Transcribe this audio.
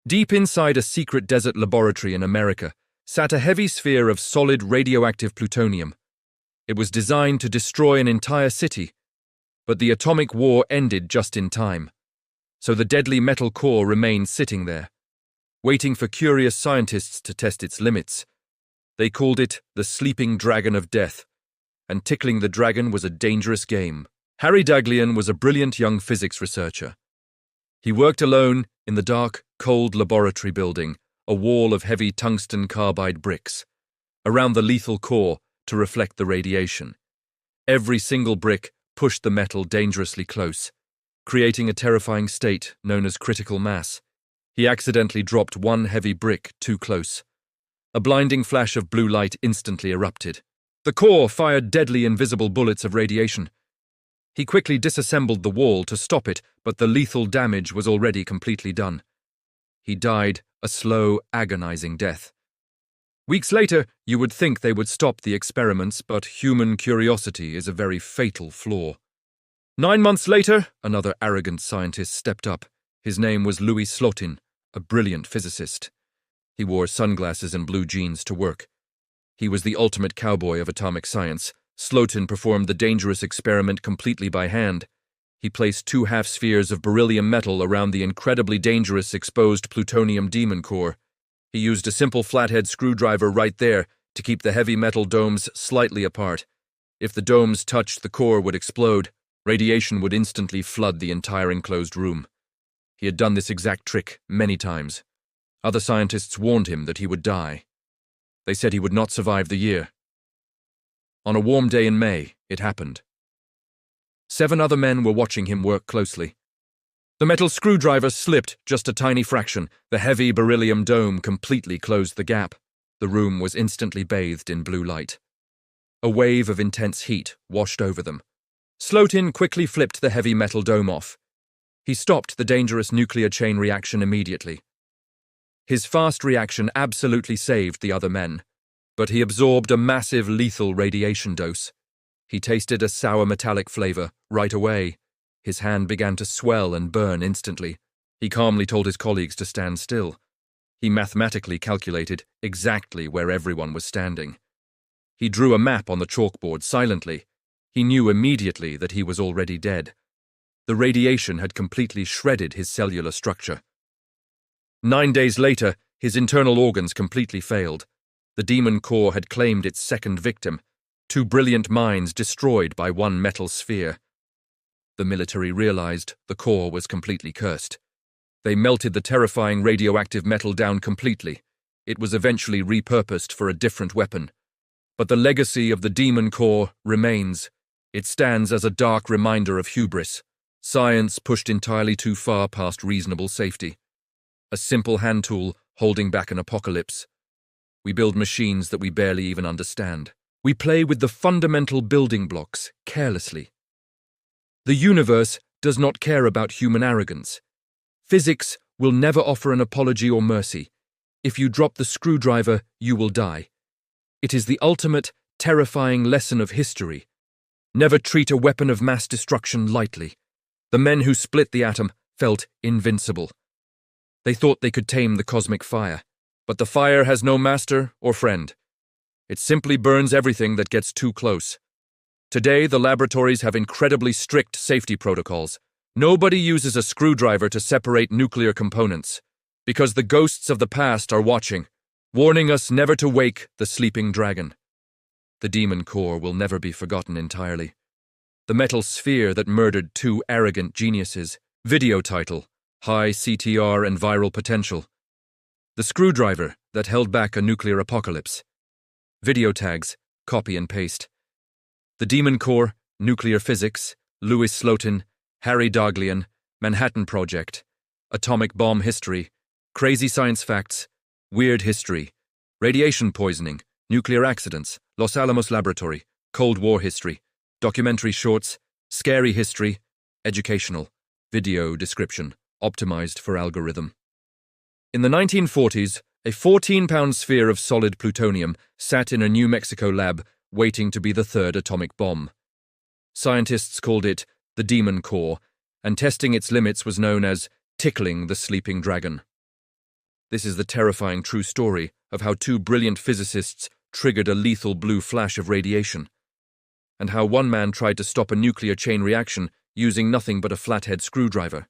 Deep inside a secret desert laboratory in America sat a heavy sphere of solid radioactive plutonium. It was designed to destroy an entire city, but the atomic war ended just in time. So the deadly metal core remained sitting there, waiting for curious scientists to test its limits. They called it the sleeping dragon of death, and tickling the dragon was a dangerous game. Harry Daghlian was a brilliant young physics researcher. He worked alone in the dark, cold laboratory building, a wall of heavy tungsten carbide bricks, around the lethal core to reflect the radiation. Every single brick pushed the metal dangerously close, creating a terrifying state known as critical mass. He accidentally dropped one heavy brick too close. A blinding flash of blue light instantly erupted. The core fired deadly invisible bullets of radiation. He quickly disassembled the wall to stop it, but the lethal damage was already completely done. He died a slow, agonizing death. Weeks later, you would think they would stop the experiments, but human curiosity is a very fatal flaw. 9 months later, another arrogant scientist stepped up. His name was Louis Slotin, a brilliant physicist. He wore sunglasses and blue jeans to work. He was the ultimate cowboy of atomic science. Slotin performed the dangerous experiment completely by hand. He placed 2 half-spheres of beryllium metal around the incredibly dangerous exposed plutonium demon core. He used a simple flathead screwdriver right there to keep the heavy metal domes slightly apart. If the domes touched, the core would explode. Radiation would instantly flood the entire enclosed room. He had done this exact trick many times. Other scientists warned him that he would die. They said he would not survive the year. On a warm day in May, it happened. 7 other men were watching him work closely. The metal screwdriver slipped just a tiny fraction. The heavy beryllium dome completely closed the gap. The room was instantly bathed in blue light. A wave of intense heat washed over them. Slotin quickly flipped the heavy metal dome off. He stopped the dangerous nuclear chain reaction immediately. His fast reaction absolutely saved the other men, but he absorbed a massive lethal radiation dose. He tasted a sour metallic flavor right away. His hand began to swell and burn instantly. He calmly told his colleagues to stand still. He mathematically calculated exactly where everyone was standing. He drew a map on the chalkboard silently. He knew immediately that he was already dead. The radiation had completely shredded his cellular structure. 9 days later, his internal organs completely failed. The demon core had claimed its second victim, 2 brilliant minds destroyed by one metal sphere. The military realized the core was completely cursed. They melted the terrifying radioactive metal down completely. It was eventually repurposed for a different weapon. But the legacy of the demon core remains. It stands as a dark reminder of hubris. Science pushed entirely too far past reasonable safety. A simple hand tool holding back an apocalypse. We build machines that we barely even understand. We play with the fundamental building blocks carelessly. The universe does not care about human arrogance. Physics will never offer an apology or mercy. If you drop the screwdriver, you will die. It is the ultimate, terrifying lesson of history. Never treat a weapon of mass destruction lightly. The men who split the atom felt invincible. They thought they could tame the cosmic fire, but the fire has no master or friend. It simply burns everything that gets too close. Today, the laboratories have incredibly strict safety protocols. Nobody uses a screwdriver to separate nuclear components, because the ghosts of the past are watching, warning us never to wake the sleeping dragon. The demon core will never be forgotten entirely. The metal sphere that murdered 2 arrogant geniuses. Video title: High CTR and Viral Potential. The screwdriver that held back a nuclear apocalypse. Video tags: copy and paste. The demon core, nuclear physics, Louis Slotin, Harry Daghlian, Manhattan Project, atomic bomb history, crazy science facts, weird history, radiation poisoning, nuclear accidents, Los Alamos Laboratory, Cold War history, documentary shorts, scary history, educational, video description, optimized for algorithm. In the 1940s, a 14-pound sphere of solid plutonium sat in a New Mexico lab waiting to be the 3rd atomic bomb. Scientists called it the demon core, and testing its limits was known as tickling the sleeping dragon. This is the terrifying true story of how two brilliant physicists triggered a lethal blue flash of radiation, and how one man tried to stop a nuclear chain reaction using nothing but a flathead screwdriver.